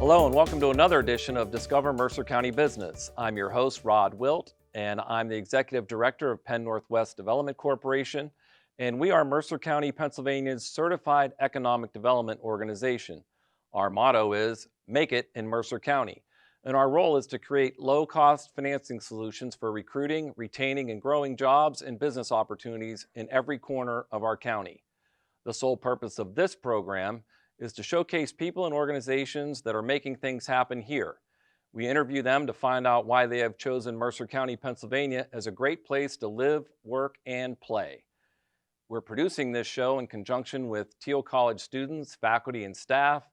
Hello and welcome to another edition of Discover Mercer County Business. I'm your host, Rod Wilt, and I'm the Executive Director of Penn-Northwest Development Corporation, and we are Mercer County, Pennsylvania's certified economic development organization. Our motto is, Make It in Mercer County, and our role is to create low-cost financing solutions for recruiting, retaining, and growing jobs and business opportunities in every corner of our county. The sole purpose of this program is to showcase people and organizations that are making things happen here. We interview them to find out why they have chosen Mercer County, Pennsylvania as a great place to live, work, and play. We're producing this show in conjunction with Teal College students, faculty, and staff,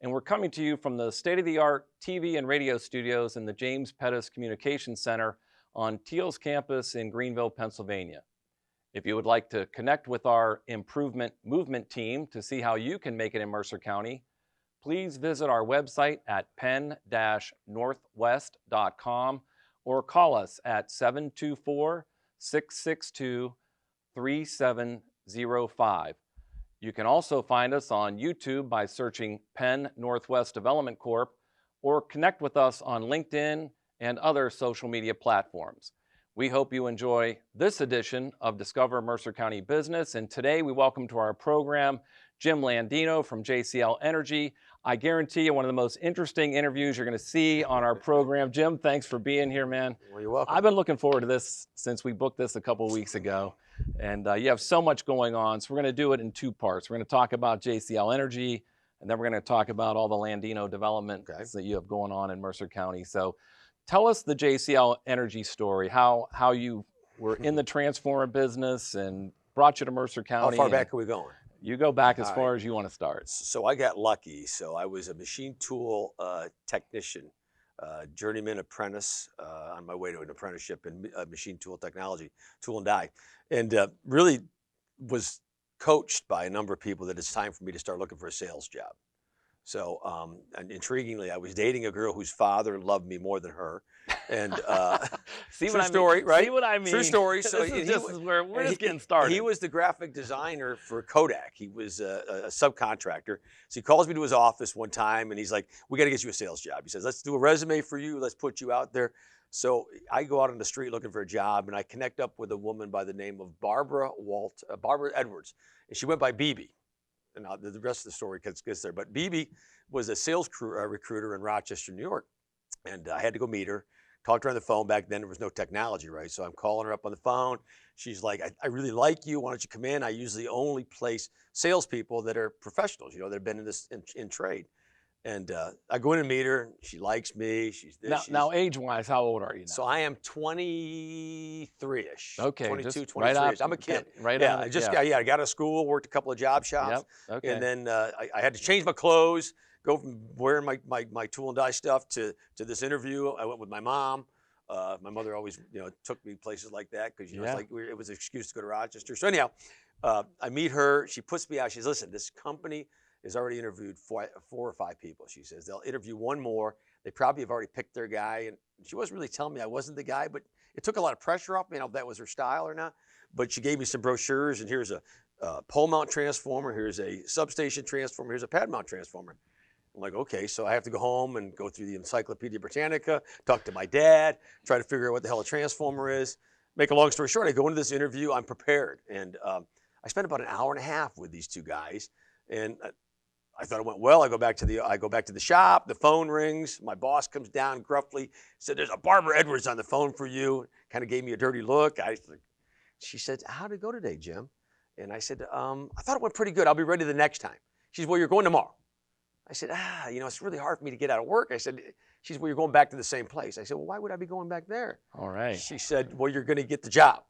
and we're coming to you from the state-of-the-art TV and radio studios in the James Pettis Communications Center on Teal's campus in Greenville, Pennsylvania. If you would like to connect with our Improvement Movement team to see how you can make it in Mercer County, please visit our website at penn-northwest.com or call us at 724-662-3705. You can also find us on YouTube by searching Penn Northwest Development Corp. Or connect with us on LinkedIn and other social media platforms. We hope you enjoy this edition of Discover Mercer County Business, and today we welcome to our program Jim Landino from JCL Energy. I guarantee you one of the most interesting interviews you're going to see on our program. Jim, thanks for being here, man. Well, you're welcome. I've been looking forward to this since we booked this a couple of weeks ago, and you have so much going on, so we're going to do it in two parts. We're going to talk about JCL Energy, and then we're going to talk about all the Landino development that you have going on in Mercer County. So tell us the JCL Energy story, how you were in the transformer business and brought you to Mercer County. How far back are we going? You go back as far as you want to start. So I got lucky. So I was a machine tool technician, journeyman apprentice on my way to an apprenticeship in machine tool technology, tool and die, and really was coached by a number of people that it's time for me to start looking for a sales job. So, and intriguingly, I was dating a girl whose father loved me more than her, and true story, right? See what I mean? True story. So this is where we're just getting started. He was the graphic designer for Kodak. He was a subcontractor. So he calls me to his office one time, and he's like, "We got to get you a sales job." He says, "Let's do a resume for you. Let's put you out there." So I go out on the street looking for a job, and I connect up with a woman by the name of Barbara Edwards, and she went by BB. And the rest of the story gets there. But BB was a sales recruiter in Rochester, New York. And I had to go meet her, talked to her on the phone. Back then, there was no technology, right? So I'm calling her up on the phone. She's like, I really like you. Why don't you come in? I usually only place salespeople that are professionals, that have been in this in trade. And I go in and meet her. She likes me. She's this. Now age-wise, how old are you now? So I am 23-ish. Okay, 22, 23. Right I'm a kid. Right. Yeah, I got out of school, worked a couple of job shops. Yep. Okay. And then I had to change my clothes, go from wearing my tool and die stuff to this interview. I went with my mom. My mother always took me places like that because it was an excuse to go to Rochester. So anyhow, I meet her. She puts me out. She says, "Listen, this company has already interviewed four or five people." She says they'll interview one more. They probably have already picked their guy. And she wasn't really telling me I wasn't the guy, but it took a lot of pressure off me, if that was her style or not. But she gave me some brochures, and here's a pole mount transformer, here's a substation transformer, here's a pad mount transformer. I'm like, okay, so I have to go home and go through the Encyclopedia Britannica, talk to my dad, try to figure out what the hell a transformer is. Make a long story short, I go into this interview, I'm prepared. And I spent about an hour and a half with these two guys. And I thought it went well. I go back to the shop. The phone rings. My boss comes down gruffly, said, "There's a Barbara Edwards on the phone for you." Kind of gave me a dirty look. She said, "How did it go today, Jim?" And I said, "I thought it went pretty good. I'll be ready the next time." She said, "Well, you're going tomorrow." I said, "It's really hard for me to get out of work." I said, she said, "Well, you're going back to the same place." I said, "Well, why would I be going back there?" All right. She said, "Well, you're going to get the job."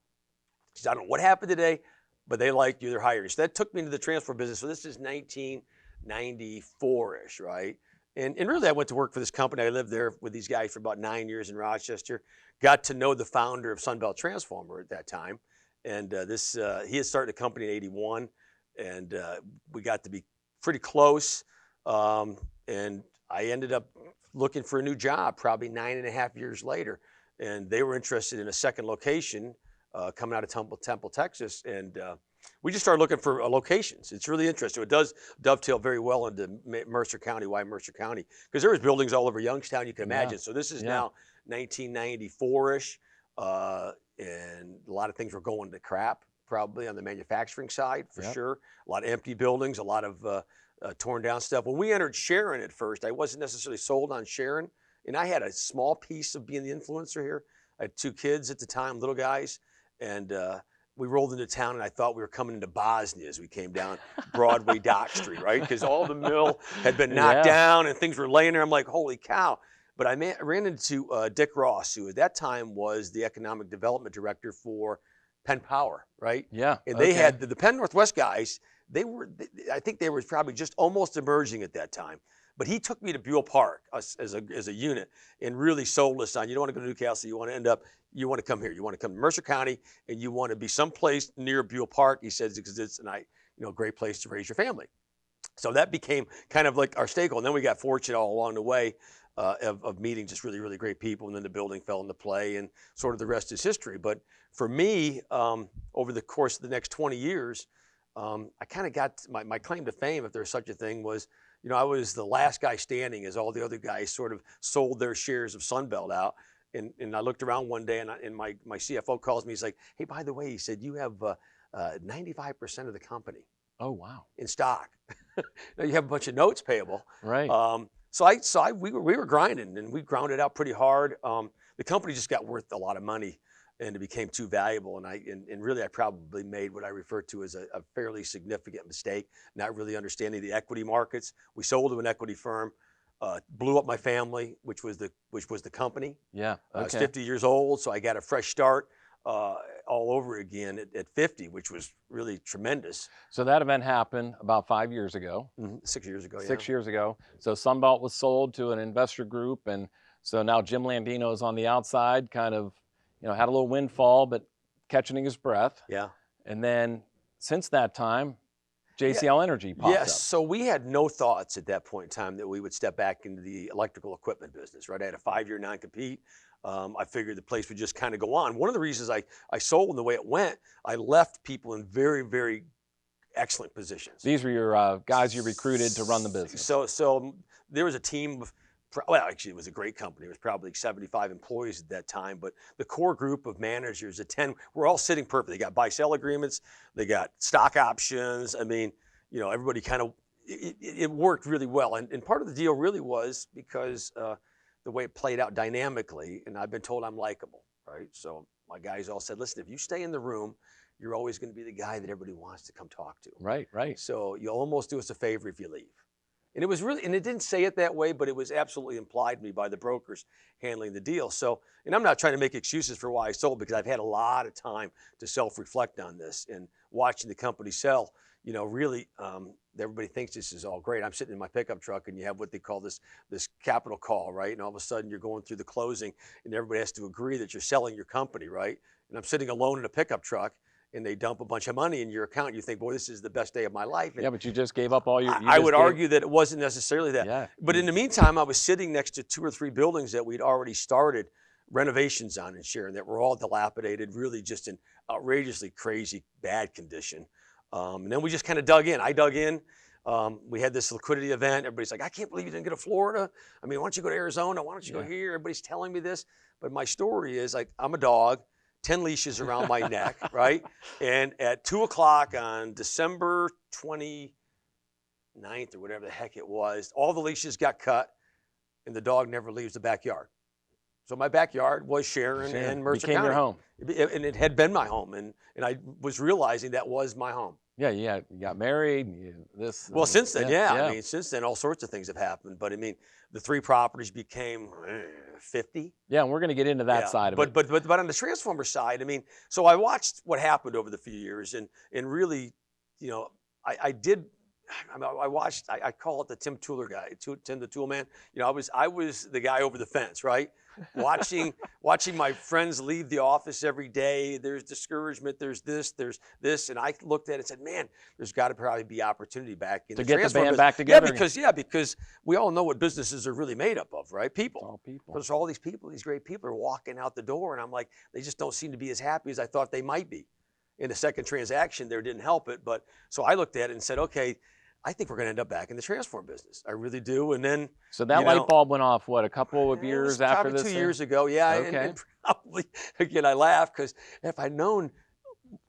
She said, "I don't know what happened today, but they liked you. They're hiring you." So that took me into the transfer business. So this is 1994-ish, right? And really, I went to work for this company. I lived there with these guys for about 9 years in Rochester. Got to know the founder of Sunbelt Transformer at that time. And he had started a company in 81, and we got to be pretty close. And I ended up looking for a new job probably 9.5 years later. And they were interested in a second location coming out of Temple, Texas. And we just started looking for locations. It's really interesting. It does dovetail very well into Mercer County. Why Mercer County? Because there was buildings all over Youngstown, you can imagine. So this is now 1994-ish, and a lot of things were going to crap, probably on the manufacturing side, for sure. A lot of empty buildings, a lot of torn down stuff. When we entered Sharon at first, I wasn't necessarily sold on Sharon, and I had a small piece of being the influencer here. I had 2 kids at the time, little guys, and we rolled into town, and I thought we were coming into Bosnia as we came down Broadway Dock Street, right? Because all the mill had been knocked down and things were laying there. I'm like, holy cow. But I ran into Dick Ross, who at that time was the economic development director for Penn Power, right? Yeah. And they had the Penn-Northwest guys. I think they were probably just almost emerging at that time. But he took me to Buell Park as a unit and really sold us on, you don't want to go to Newcastle, you want to come here. You want to come to Mercer County, and you want to be someplace near Buell Park, he says, because it's a great place to raise your family. So that became kind of like our stakeholder. And then we got fortunate all along the way of meeting just really, really great people. And then the building fell into play, and sort of the rest is history. But for me, over the course of the next 20 years, I kind of got my claim to fame, if there's such a thing, was, I was the last guy standing as all the other guys sort of sold their shares of Sunbelt out. And I looked around one day, and my CFO calls me. He's like, hey, by the way, he said, you have 95% of the company. Oh, wow. In stock. Now you have a bunch of notes payable. Right. So we were grinding, and we grounded out pretty hard. The company just got worth a lot of money, and it became too valuable. And really, I probably made what I refer to as a fairly significant mistake, not really understanding the equity markets. We sold to an equity firm, blew up my family, which was the company. Yeah. Okay. I was 50 years old, so I got a fresh start all over again at 50, which was really tremendous. So that event happened about 5 years ago. 6 years ago. 6 years ago. So Sunbelt was sold to an investor group, and so now Jim Landino is on the outside, kind of, had a little windfall, but catching his breath. Yeah. And then since that time, JCL Energy popped up. Yes, so we had no thoughts at that point in time that we would step back into the electrical equipment business, right? I had a 5-year non-compete. I figured the place would just kind of go on. One of the reasons I sold and the way it went, I left people in very, very excellent positions. These were your guys you recruited to run the business. So there was a team of, well, actually, it was a great company. It was probably 75 employees at that time, but the core group of managers, 10, were all sitting perfect. They got buy-sell agreements. They got stock options. I mean, everybody kind of, it worked really well. And part of the deal really was because the way it played out dynamically, and I've been told I'm likable, right? So my guys all said, listen, if you stay in the room, you're always going to be the guy that everybody wants to come talk to. Right. So you'll almost do us a favor if you leave. And it was really, and it didn't say it that way, but it was absolutely implied to me by the brokers handling the deal. So, and I'm not trying to make excuses for why I sold, because I've had a lot of time to self-reflect on this and watching the company sell. Really, everybody thinks this is all great. I'm sitting in my pickup truck, and you have what they call this capital call, right? And all of a sudden you're going through the closing, and everybody has to agree that you're selling your company, right? And I'm sitting alone in a pickup truck, and they dump a bunch of money in your account. You think, boy, this is the best day of my life. And yeah, but you just gave up all your... I would argue that it wasn't necessarily that. Yeah. But in the meantime, I was sitting next to 2 or 3 buildings that we'd already started renovations on in Sharon that were all dilapidated, really just in outrageously crazy bad condition. And then we just kind of dug in. I dug in. We had this liquidity event. Everybody's like, I can't believe you didn't go to Florida. I mean, why don't you go to Arizona? Why don't you go here? Everybody's telling me this. But my story is, like, I'm a dog, 10 leashes around my neck, right? And at 2 o'clock on December 29th or whatever the heck it was, all the leashes got cut, and the dog never leaves the backyard. So my backyard was Sharon and Mercer Became County. your home. And it had been my home, and I was realizing that was my home. Yeah, you got married. Well, since then, yeah. I mean, since then, all sorts of things have happened. But I mean, the 3 properties became 50. Yeah, and we're going to get into that side of it. But on the transformer side, I mean, so I watched what happened over the few years, and really, I watched. I call it the Tim Tooler guy, Tim the Tool Man. I was the guy over the fence, right? Watching my friends leave the office every day. There's discouragement. There's this, and I looked at it and said, "Man, there's got to probably be opportunity back in to the get the transformer band business." back together. Because we all know what businesses are really made up of, right? People. All people. There's all these people, these great people are walking out the door, and I'm like, they just don't seem to be as happy as I thought they might be. in the second transaction there didn't help it. But so I looked at it and said, okay, I think we're going to end up back in the transform business. I really do. And then, So that light bulb went off, what, a couple of years after probably this? 2 years ago. Yeah. Okay. And probably, again, I laugh because if I'd known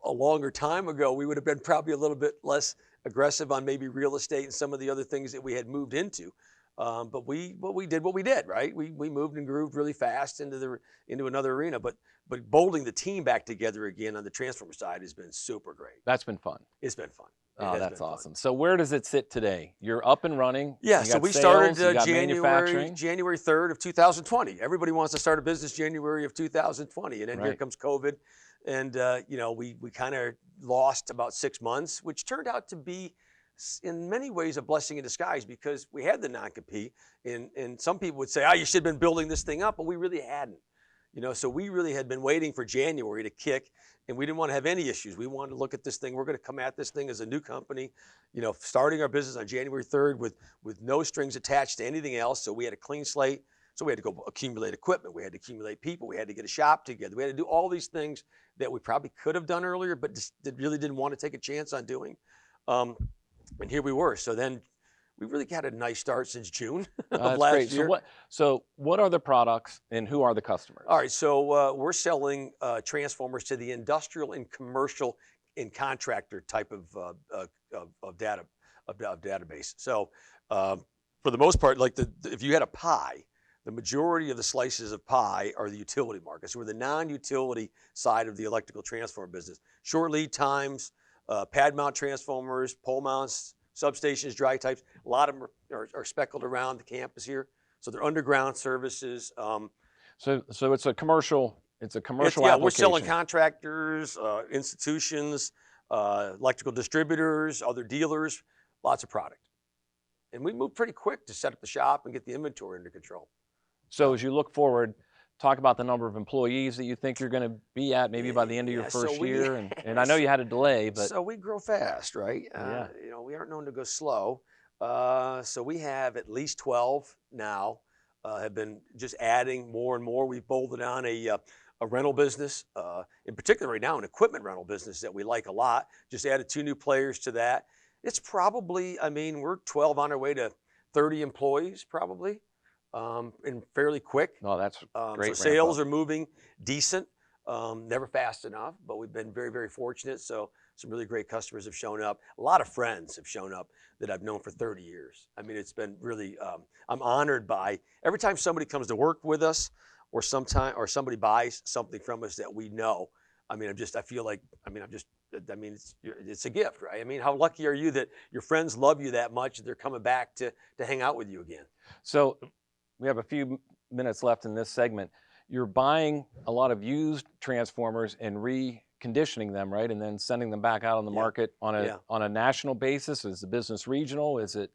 a longer time ago, we would have been probably a little bit less aggressive on maybe real estate and some of the other things that we had moved into. But we did what we did, right? We moved and grooved really fast into another arena. But bolting the team back together again on the transformer side has been super great. That's been fun. It's been fun. Oh, that's awesome. So where does it sit today? You're up and running. Yeah, so we started January 3rd of 2020. Everybody wants to start a business January of 2020, and then here comes COVID, and we kind of lost about 6 months, which turned out to be in many ways a blessing in disguise because we had the non-compete, and some people would say, you should have been building this thing up, but we really hadn't. So we really had been waiting for January to kick, and we didn't want to have any issues. We wanted to look at this thing. We're going to come at this thing as a new company, starting our business on January 3rd with no strings attached to anything else. So we had a clean slate. So we had to go accumulate equipment. We had to accumulate people. We had to get a shop together. We had to do all these things that we probably could have done earlier, but just really didn't want to take a chance on doing. And here we were. So then we really got a nice start since June of last year. So what are the products and who are the customers? All right, so we're selling transformers to the industrial and commercial and contractor type of database. So for the most part, like if you had a pie, the majority of the slices of pie are the utility markets. We're the non-utility side of the electrical transformer business. Short lead times, pad mount transformers, pole mounts, substations, dry types. A lot of them are speckled around the campus here. So they're underground services. So it's a commercial. It's a commercial application. Yeah, we're selling contractors, institutions, electrical distributors, other dealers, lots of product. And we moved pretty quick to set up the shop and get the inventory under control. So as you look forward, talk about the number of employees that you think you're going to be at maybe by the end of your first year. And I know you had a delay, but. So we grow fast, right? We aren't known to go slow. So we have at least 12 now, have been just adding more and more. We've bolted on a rental business, in particular right now, an equipment rental business that we like a lot. Just added 2 new players to that. It's probably, we're 12 on our way to 30 employees probably, and fairly quick. Oh, that's great. So sales are moving decent, never fast enough, but we've been very, very fortunate. So some really great customers have shown up. A lot of friends have shown up that I've known for 30 years. It's been really, I'm honored by every time somebody comes to work with us or somebody buys something from us that we know. I feel like, it's a gift, right? How lucky are you that your friends love you that much that they're coming back to hang out with you again? So we have a few minutes left in this segment. You're buying a lot of used transformers and reconditioning them, right? And then sending them back out on the market on a national basis. Is the business regional? Is it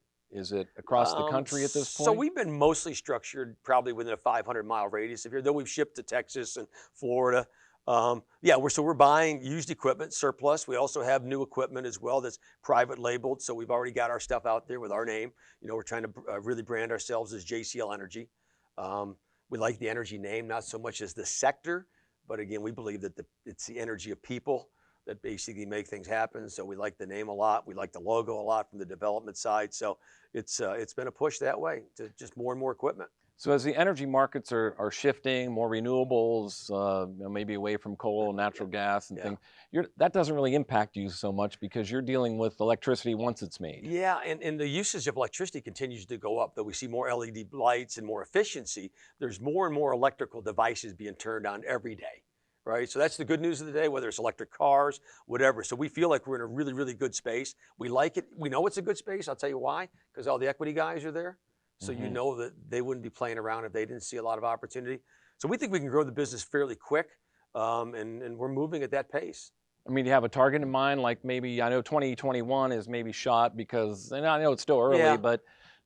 across the country at this point? So we've been mostly structured probably within a 500-mile radius of here, though we've shipped to Texas and Florida. We're buying used equipment, surplus. We also have new equipment as well that's private labeled. So we've already got our stuff out there with our name. We're trying to really brand ourselves as JCL Energy. We like the energy name, not so much as the sector, but again, we believe that it's the energy of people that basically make things happen. So we like the name a lot. We like the logo a lot from the development side. So it's been a push that way to just more and more equipment. So as the energy markets are shifting, more renewables, maybe away from coal and natural gas and things, that doesn't really impact you so much because you're dealing with electricity once it's made. Yeah, and the usage of electricity continues to go up. Though we see more LED lights and more efficiency, there's more and more electrical devices being turned on every day, right? So that's the good news of the day, whether it's electric cars, whatever. So we feel like we're in a really, really good space. We like it. We know it's a good space. I'll tell you why, because all the equity guys are there. So you know that they wouldn't be playing around if they didn't see a lot of opportunity. So we think we can grow the business fairly quick, and we're moving at that pace. Do you have a target in mind? Like maybe, I know 2021 is maybe shot because, and I know it's still early, but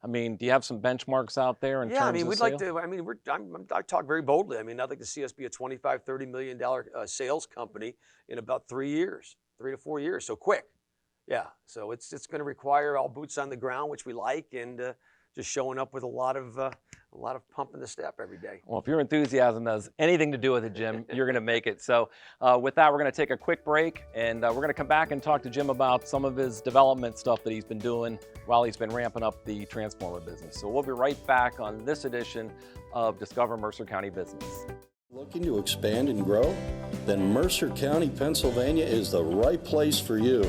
do you have some benchmarks out there in terms of we'd sales? like to, I talk very boldly. I'd like to see us be a $25, $30 million sales company in about 3 years, 3 to 4 years. So quick. Yeah. So it's going to require all boots on the ground, which we like, and just showing up with a lot of a lot of pumping the step every day. Well, if your enthusiasm has anything to do with it, Jim, you're going to make it. So with that, we're going to take a quick break, and we're going to come back and talk to Jim about some of his development stuff that he's been doing while he's been ramping up the transformer business. So we'll be right back on this edition of Discover Mercer County Business. Looking to expand and grow? Then Mercer County, Pennsylvania is the right place for you.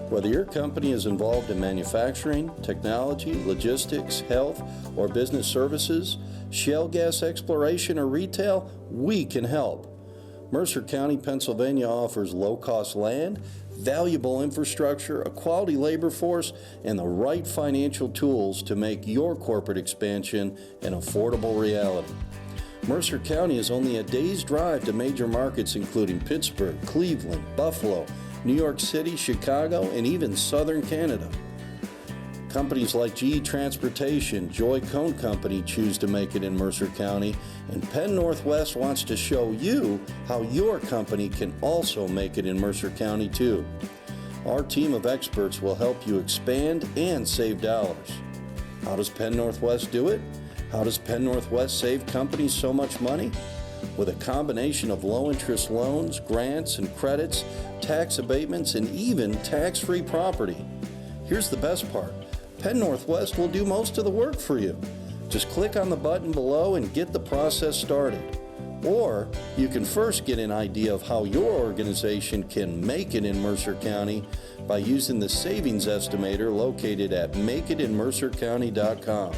Whether your company is involved in manufacturing, technology, logistics, health, or business services, shale gas exploration, or retail, we can help. Mercer County, Pennsylvania offers low-cost land, valuable infrastructure, a quality labor force, and the right financial tools to make your corporate expansion an affordable reality. Mercer County is only a day's drive to major markets including Pittsburgh, Cleveland, Buffalo, New York City, Chicago, and even southern Canada. Companies like GE Transportation, Joy Cone Company choose to make it in Mercer County, and Penn-Northwest wants to show you how your company can also make it in Mercer County too. Our team of experts will help you expand and save dollars. How does Penn-Northwest do it? How does Penn-Northwest save companies so much money? With a combination of low-interest loans, grants and credits, tax abatements, and even tax-free property. Here's the best part. Penn-Northwest will do most of the work for you. Just click on the button below and get the process started. Or you can first get an idea of how your organization can make it in Mercer County by using the savings estimator located at makeitinmercercounty.com.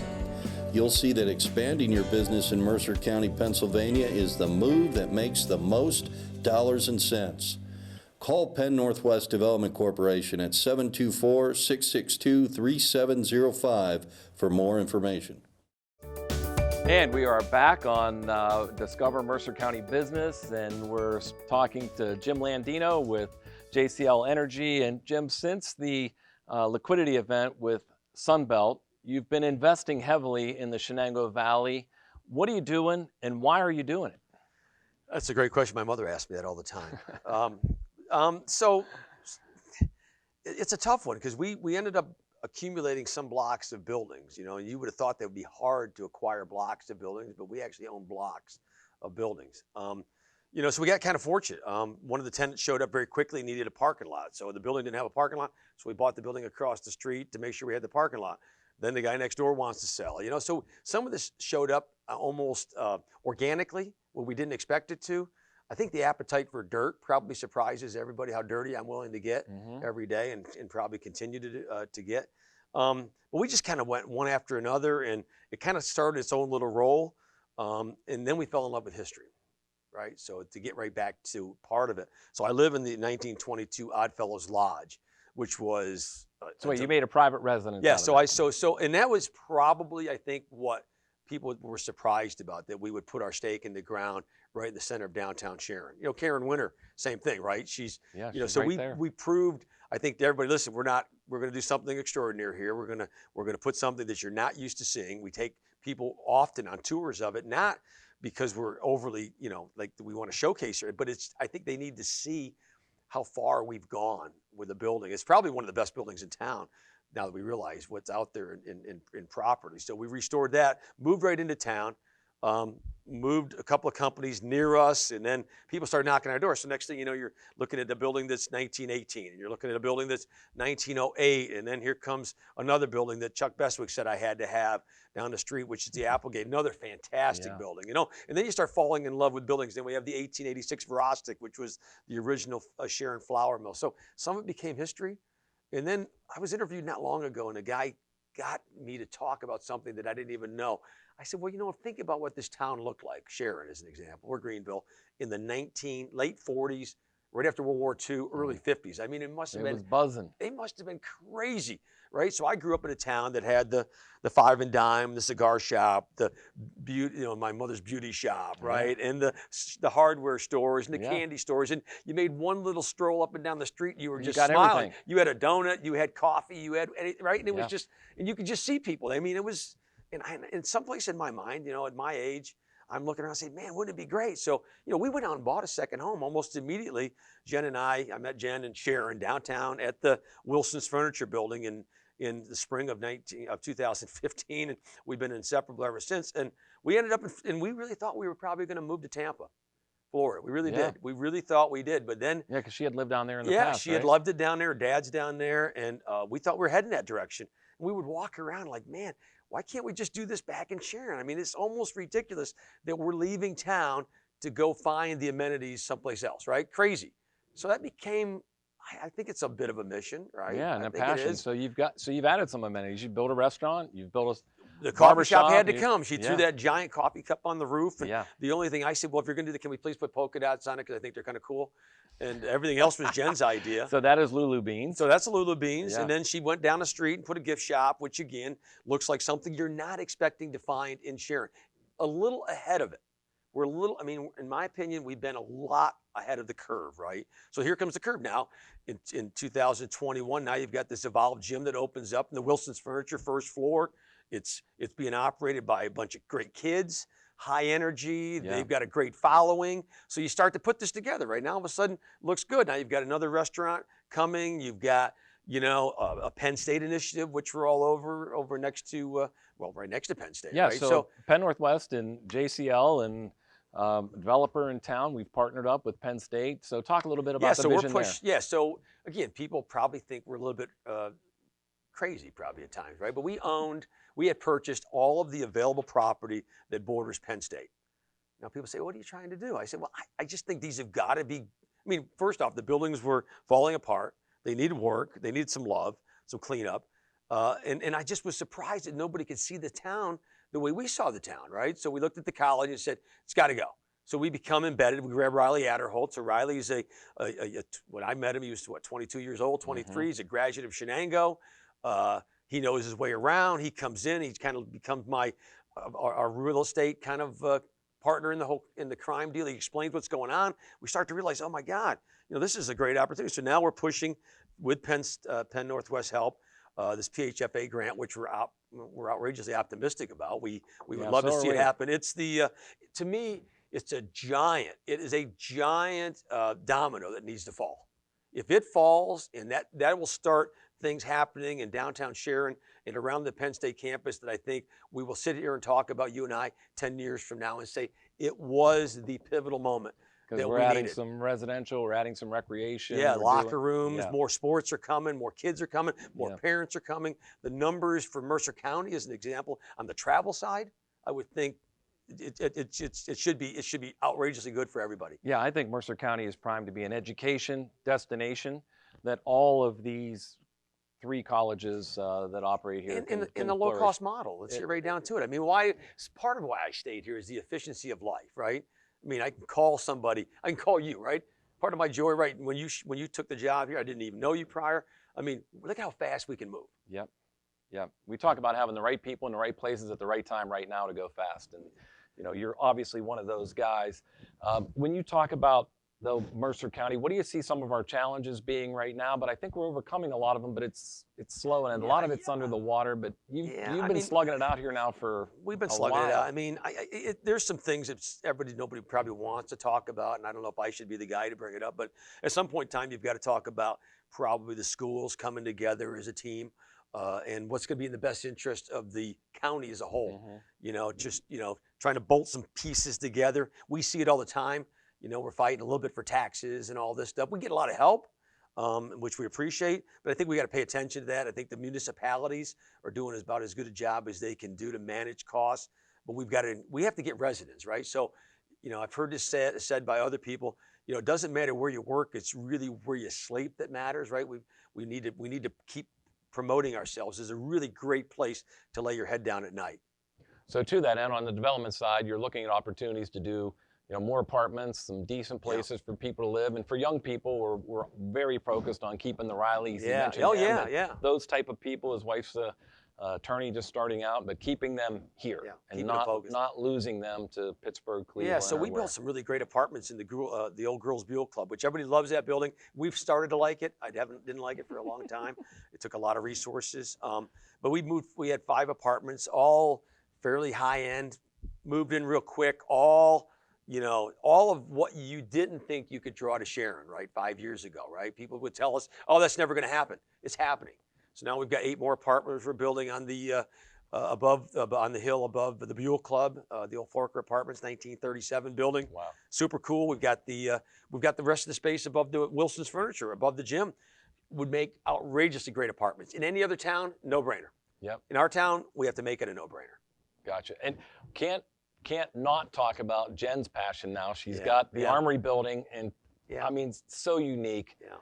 You'll see that expanding your business in Mercer County, Pennsylvania is the move that makes the most dollars and cents. Call Penn-Northwest Development Corporation at 724-662-3705 for more information. And we are back on Discover Mercer County Business, and we're talking to Jim Landino with JCL Energy. And Jim, since the liquidity event with Sunbelt, you've been investing heavily in the Shenango Valley. What are you doing, and why are you doing it? That's a great question. My mother asked me that all the time. So it's a tough one because we ended up accumulating some blocks of buildings. You know, you would have thought that would be hard to acquire blocks of buildings, but we actually own blocks of buildings. You know, so we got kind of fortunate. One of the tenants showed up very quickly and needed a parking lot. So the building didn't have a parking lot, so we bought the building across the street to make sure we had the parking lot. Then the guy next door wants to sell. You know, so some of this showed up almost organically when we didn't expect it to. I think the appetite for dirt probably surprises everybody how dirty I'm willing to get every day and probably continue to get. But we just kind of went one after another, and it kind of started its own little role. And then we fell in love with history, right? So to get right back to part of it. So I live in the 1922 Oddfellows Lodge, which was... So wait, you made a private residence? Yeah, and that was probably, I think, what people were surprised about, that we would put our stake in the ground right in the center of downtown Sharon. You know, Karen Winter, same thing, right? She's so right we proved, I think, to everybody, listen, we're going to do something extraordinary here. We're going to put something that you're not used to seeing. We take people often on tours of it, not because we're overly, you know, like we want to showcase it, but I think they need to see how far we've gone with the building. It's probably one of the best buildings in town now that we realize what's out there in property. So we restored that, moved right into town, moved a couple of companies near us, and then people started knocking on our door. So next thing you know, you're looking at a building that's 1918, and you're looking at a building that's 1908, and then here comes another building that Chuck Beswick said I had to have down the street, which is the Applegate, another fantastic building, you know. And then you start falling in love with buildings. Then we have the 1886 Verostic, which was the original Sharon flour mill. So some of it became history. And then I was interviewed not long ago, and a guy got me to talk about something that I didn't even know. I said, well, you know, think about what this town looked like, Sharon as an example, or Greenville, in the late 40s, right after World War II, early 50s. I mean, it must have been... It was buzzing. It must have been crazy, right? So I grew up in a town that had the Five and Dime, the cigar shop, the beauty, you know, my mother's beauty shop, right? And the hardware stores and the candy stores. And you made one little stroll up and down the street, and you were just smiling. Everything. You had a donut, you had coffee, you had anything, right? And it was just, and you could just see people. I mean, it was, and in some place in my mind, you know, at my age, I'm looking around and saying, man, wouldn't it be great? So, you know, we went out and bought a second home almost immediately. Jen and I met Jen and Sharon downtown at the Wilson's Furniture Building in in the spring of 2015, and we've been inseparable ever since. And we ended up, and we really thought we were probably going to move to Tampa, Florida. We really did. We really thought we did. But then, yeah, because she had lived down there in the yeah, past. she had loved it down there. Her dad's down there, and we thought we were heading that direction. And we would walk around like, man, why can't we just do this back in Sharon? I mean, it's almost ridiculous that we're leaving town to go find the amenities someplace else, right? Crazy. So that became, I think it's a bit of a mission, right? Yeah, and I a think it passion. is. So you've added some amenities. You built a restaurant. You've built a The coffee barbershop, shop had to come. She threw yeah. that giant coffee cup on the roof. And Yeah. the only thing I said, well, if you're going to do that, can we please put polka dots on it? Because I think they're kind of cool. And everything else was Jen's idea. So that is Lulu Beans. So that's a Lulu Beans. Yeah. And then she went down the street and put a gift shop, which again, looks like something you're not expecting to find in Sharon. A little ahead of it. We're a little, I mean, in my opinion, we've been a lot ahead of the curve, right? So here comes the curve now. In 2021, now you've got this evolved gym that opens up in the Wilson's Furniture first floor. It's being operated by a bunch of great kids, high energy. Yeah. They've got a great following. So you start to put this together, right? Now all of a sudden it looks good. Now you've got another restaurant coming. You've got, a Penn State initiative, which we're all over next to, right next to Penn State. Yeah, right? so Penn-Northwest and JCL and developer in town, we've partnered up with Penn State. So talk a little bit about the vision there. Yeah, so again, people probably think we're a little bit crazy probably at times, right? But we had purchased all of the available property that borders Penn State. Now people say, what are you trying to do? I said, well, I just think these have got to be, I mean, first off, the buildings were falling apart. They needed work. They needed some love, some cleanup. And I just was surprised that nobody could see the town the way we saw the town, right? So we looked at the college and said, it's got to go. So we become embedded. We grab Riley Adderholt. So Riley's when I met him, he was 22 years old, 23. Mm-hmm. He's a graduate of Shenango. He knows his way around. He comes in. He kind of becomes our real estate kind of partner in the crime deal. He explains what's going on. We start to realize, oh my God, this is a great opportunity. So now we're pushing with Penn-Northwest help this PHFA grant, which we're outrageously optimistic about. We would love to see it happen. It's to me, it's a giant. It is a giant domino that needs to fall. If it falls, and that will start things happening in downtown Sharon and around the Penn State campus that I think we will sit here and talk about, you and I, 10 years from now and say it was the pivotal moment. Because we're adding some residential, we're adding some recreation. Yeah, locker rooms, yeah. More sports are coming, more kids are coming, more parents are coming. The numbers for Mercer County, as an example, on the travel side, I would think it should be outrageously good for everybody. Yeah, I think Mercer County is primed to be an education destination that all of these 3 colleges that operate here in the low-cost model. Let's get right down to it. I mean, part of why I stayed here is the efficiency of life, right? I mean, I can call somebody. I can call you, right? Part of my joy, right? When you took the job here, I didn't even know you prior. I mean, look how fast we can move. Yep. We talk about having the right people in the right places at the right time right now to go fast. And, you're obviously one of those guys. When you talk about though Mercer County, what do you see some of our challenges being right now? But I think we're overcoming a lot of them, but it's slow and a lot of it's under the water. But you've been slugging it out here now for We've been slugging it out. I mean, there's some things that nobody probably wants to talk about, and I don't know if I should be the guy to bring it up. But at some point in time, you've got to talk about probably the schools coming together as a team, and what's going to be in the best interest of the county as a whole. Mm-hmm. Trying to bolt some pieces together. We see it all the time. We're fighting a little bit for taxes and all this stuff. We get a lot of help, which we appreciate, but I think we got to pay attention to that. I think the municipalities are doing about as good a job as they can do to manage costs, but we have to get residents, right? So, I've heard this said by other people, it doesn't matter where you work, it's really where you sleep that matters, right? We need to keep promoting ourselves as a really great place to lay your head down at night. So to that end, on the development side, you're looking at opportunities to do more apartments, some decent places for people to live. And for young people, we're very focused on keeping the Rileys. Yeah. Those type of people. His wife's a attorney just starting out, but keeping them here and not losing them to Pittsburgh, Cleveland. Yeah, so we built some really great apartments in the old Girls Buell Club, which everybody loves that building. We've started to like it. Didn't like it for a long time. It took a lot of resources. But we had 5 apartments, all fairly high end, moved in real quick, all of what you didn't think you could draw to Sharon, right, 5 years ago, right? People would tell us, oh, that's never going to happen. It's happening. So now we've got 8 more apartments we're building on the on the hill above the Buell Club, the old Forker Apartments, 1937 building. Wow. Super cool. We've got the rest of the space above the Wilson's Furniture, above the gym. Would make outrageously great apartments. In any other town, no brainer. Yep. In our town, we have to make it a no brainer. Gotcha. And can't not talk about Jen's passion now. She's Yeah, got the yeah. Armory building, and Yeah. I mean, so unique. Yeah.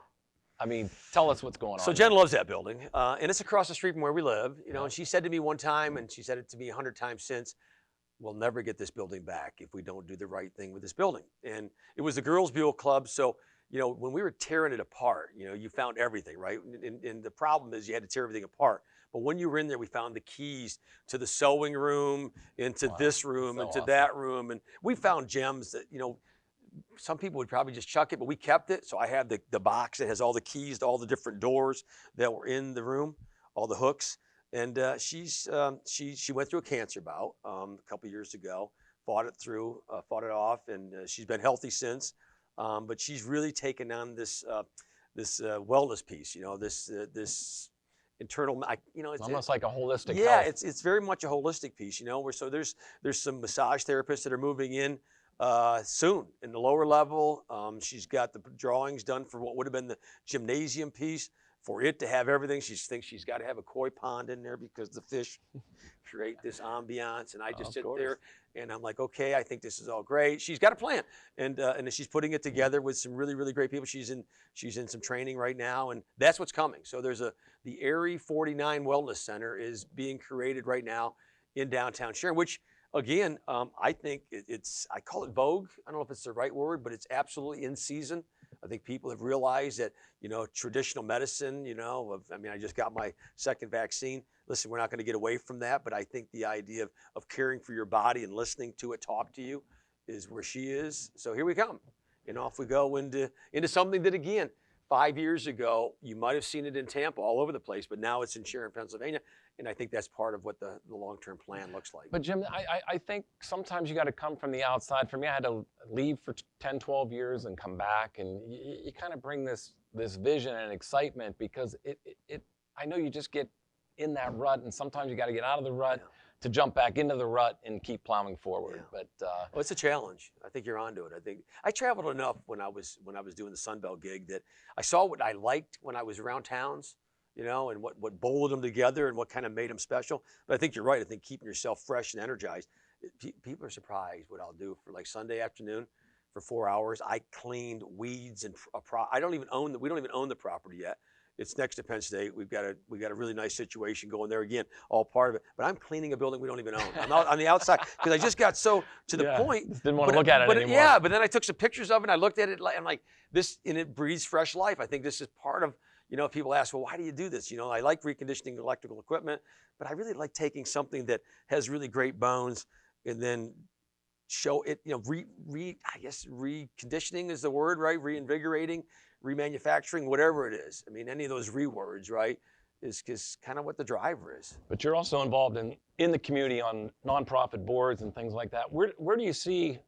I mean, tell us what's going on. So Jen loves that building, and it's across the street from where we live. You know, Yeah. and she said to me one time, and she said it to me 100 times since, we'll never get this building back if we don't do the right thing with this building. And it was the Girls Buell Club, so you know, when we were tearing it apart, you know, you found everything, right? And the problem is you had to tear everything apart. But when you were in there, we found the keys to the sewing room, into this room, so into awesome. that room, and we found gems that, you know, some people would probably just chuck it, but we kept it. So I have the box that has all the keys to all the different doors that were in the room, all the hooks. And she went through a cancer bout a couple years ago, fought it off, and she's been healthy since. But she's really taken on this wellness piece, you know, this internal, you know, it's Almost like a holistic yeah, health. it's very much a holistic piece, you know. Where so there's some massage therapists that are moving in soon in the lower level. She's got the drawings done for what would have been the gymnasium piece. For it to have everything, she thinks she's got to have a koi pond in there because the fish create this ambiance. And I just sit there and I'm like, okay, I think this is all great. She's got a plan, and she's putting it together with some really, really great people. She's in some training right now, and that's what's coming. So there's the Airy 49 Wellness Center is being created right now in downtown Sharon, which again, I think I call it vogue. I don't know if it's the right word, but it's absolutely in season. I think people have realized that, you know, traditional medicine, you know, I mean, I just got my second vaccine. Listen, we're not going to get away from that, but I think the idea of caring for your body and listening to it talk to you is where she is. So here we come. And off we go into something that, again, 5 years ago, you might have seen it in Tampa all over the place, but now it's in Sharon, Pennsylvania. And I think that's part of what the long-term plan looks like. But Jim, I think sometimes you got to come from the outside. For me, I had to leave for 10, 12 years and come back, and you kind of bring this vision and excitement because I know you just get in that rut, and sometimes you got to get out of the rut to jump back into the rut and keep plowing forward. Yeah. But it's a challenge. I think you're onto it. I think I traveled enough when I was doing the Sunbelt gig that I saw what I liked when I was around towns, you know, and what bolted them together and what kind of made them special. But I think you're right. I think keeping yourself fresh and energized. People are surprised what I'll do for like Sunday afternoon for 4 hours. I cleaned weeds and we don't even own the property yet. It's next to Penn State. We've got a really nice situation going there again, all part of it. But I'm cleaning a building we don't even own. I'm out on the outside because I just got so to the point. Just didn't want to look at it anymore. Yeah, but then I took some pictures of it and I looked at it and I'm like, this, and it breathes fresh life. I think this is part of, you know, people ask, well, why do you do this? You know, I like reconditioning electrical equipment, but I really like taking something that has really great bones and then show it, you know, I guess reconditioning is the word, right? Reinvigorating, remanufacturing, whatever it is. I mean, any of those words, right, is kind of what the driver is. But you're also involved in the community on nonprofit boards and things like that. Where do you see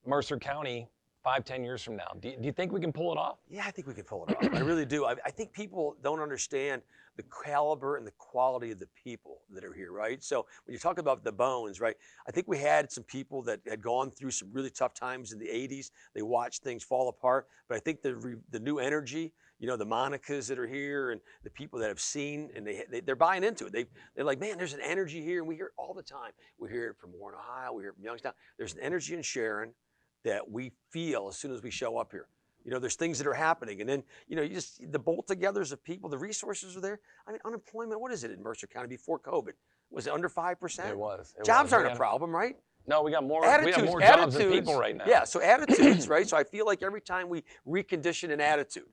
Mercer County 5-10 years from now? Do you think we can pull it off? Yeah, I think we can pull it off. I really do. I think people don't understand the caliber and the quality of the people that are here, right? So when you talk about the bones, right, I think we had some people that had gone through some really tough times in the 80s. They watched things fall apart. But I think the new energy, you know, the Monicas that are here and the people that have seen, and they're buying into it. They're like, man, there's an energy here, and we hear it all the time. We hear it from Warren, Ohio. We hear it from Youngstown. There's an energy in Sharon that we feel as soon as we show up here. You know, there's things that are happening. And then, you know, the bolt togethers of people, the resources are there. I mean, unemployment, what is it in Mercer County before COVID? Was it under 5%? It was. Jobs aren't a problem, right? No, we got more. Attitudes, we have more jobs than people right now. Yeah, so attitudes, right? So I feel like every time we recondition an attitude,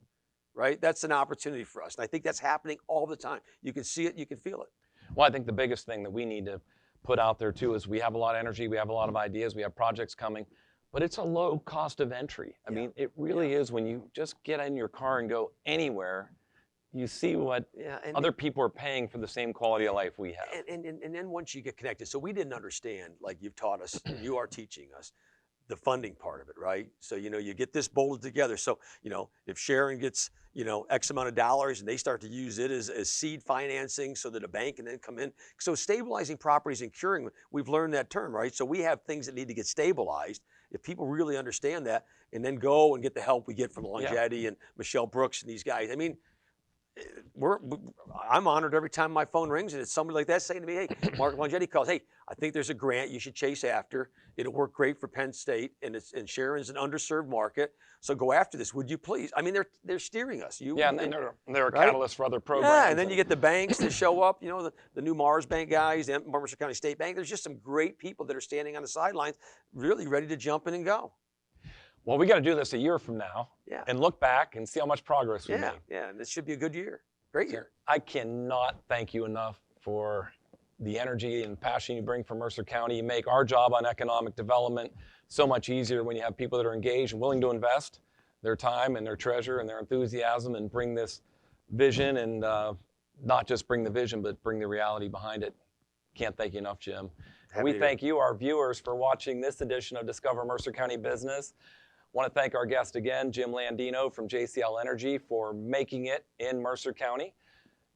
right, that's an opportunity for us. And I think that's happening all the time. You can see it, you can feel it. Well, I think the biggest thing that we need to put out there too is we have a lot of energy, we have a lot of ideas, we have projects coming. But it's a low cost of entry. I mean, it really is. When you just get in your car and go anywhere, you see what other people are paying for the same quality of life we have. And then once you get connected, so we didn't understand, like you've taught us, you are teaching us, the funding part of it, right? So, you get this bolted together. So, if Sharon gets, X amount of dollars and they start to use it as seed financing so that a bank can then come in. So stabilizing properties and curing, we've learned that term, right? So we have things that need to get stabilized. If people really understand that and then go and get the help we get from Longevity and Michelle Brooks and these guys, I mean, I'm honored every time my phone rings and it's somebody like that saying to me, hey, Mark Longevity calls, hey, I think there's a grant you should chase after. It'll work great for Penn State, and Sharon's an underserved market, so go after this, would you please? I mean, they're steering us. And they're a right? catalyst for other programs. Yeah, and then you get the banks that show up, the new Mars Bank guys, the Mercer County State Bank. There's just some great people that are standing on the sidelines, really ready to jump in and go. Well, we got to do this a year from now and look back and see how much progress we made. Yeah, and this should be a good year. Great year. I cannot thank you enough for the energy and passion you bring for Mercer County. You make our job on economic development so much easier when you have people that are engaged and willing to invest their time and their treasure and their enthusiasm and bring this vision and not just bring the vision, but bring the reality behind it. Can't thank you enough, Jim. We thank you, our viewers, for watching this edition of Discover Mercer County Business. Want to thank our guest again, Jim Landino from JCL Energy, for making it in Mercer County.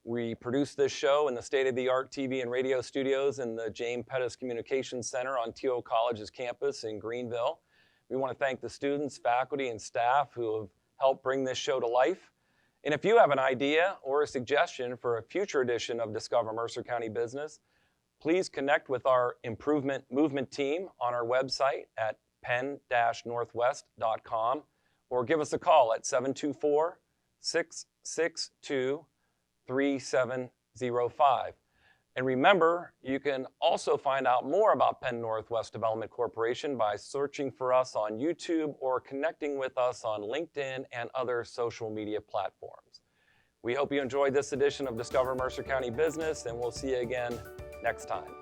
We produce this show in the state-of-the-art TV and radio studios in the James Pettis Communications Center on T.O. College's campus in Greenville. We want to thank the students, faculty, and staff who have helped bring this show to life. And if you have an idea or a suggestion for a future edition of Discover Mercer County Business, please connect with our Improvement Movement team on our website at penn-northwest.com or give us a call at 724-662-3705. And remember, you can also find out more about Penn-Northwest Development Corporation by searching for us on YouTube or connecting with us on LinkedIn and other social media platforms. We hope you enjoyed this edition of Discover Mercer County Business, and we'll see you again next time.